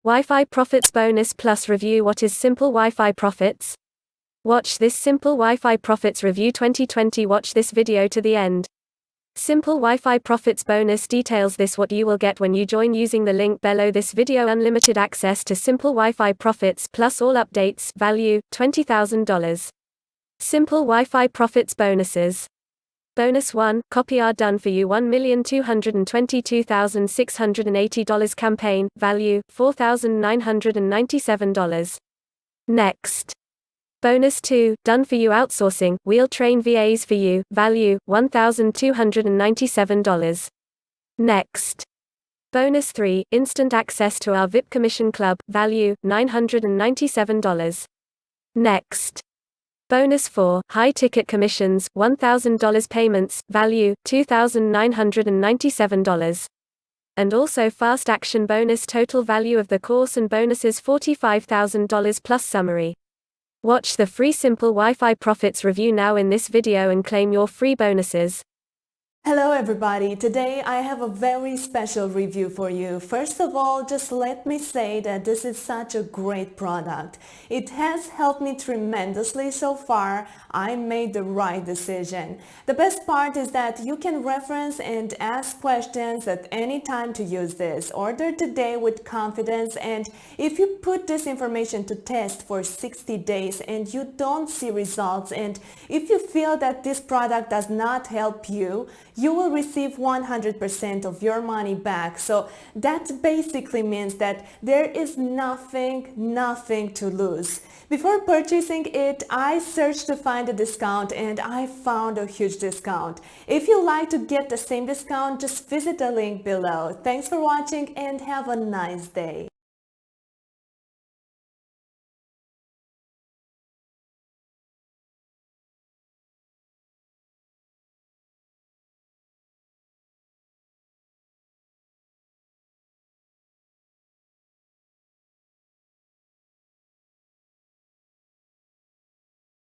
Wi-Fi Profits Bonus Plus Review. What is Simple Wi-Fi Profits? Watch this Simple Wi-Fi Profits Review 2020. Watch this video to the end. Simple Wi-Fi Profits Bonus details this what you will get when you join using the link below this video. Unlimited access to Simple Wi-Fi Profits plus all updates. Value $20,000. Simple Wi-Fi Profits Bonuses. Bonus 1, copy are done for you $1,222,680 campaign, value, $4,997. Next. Bonus 2, done for you outsourcing, we'll train VAs for you, value, $1,297. Next. Bonus 3, instant access to our VIP Commission Club, value, $997. Next. Bonus 4, high-ticket commissions, $1,000 payments, value, $2,997. And also fast action bonus. Total value of the course and bonuses $45,000 plus summary. Watch the free Simple Wi-Fi Profits review now in this video and claim your free bonuses. Hello everybody, today I have a very special review for you. First of all, just let me say that this is such a great product. It has helped me tremendously so far. I made the right decision. The best part is that you can reference and ask questions at any time to use this. Order today with confidence, and if you put this information to test for 60 days and you don't see results, and if you feel that this product does not help you, you will receive 100% of your money back. So that basically means that there is nothing to lose. Before purchasing it, I searched to find a discount and I found a huge discount. If you'd like to get the same discount, just visit the link below. Thanks for watching and have a nice day.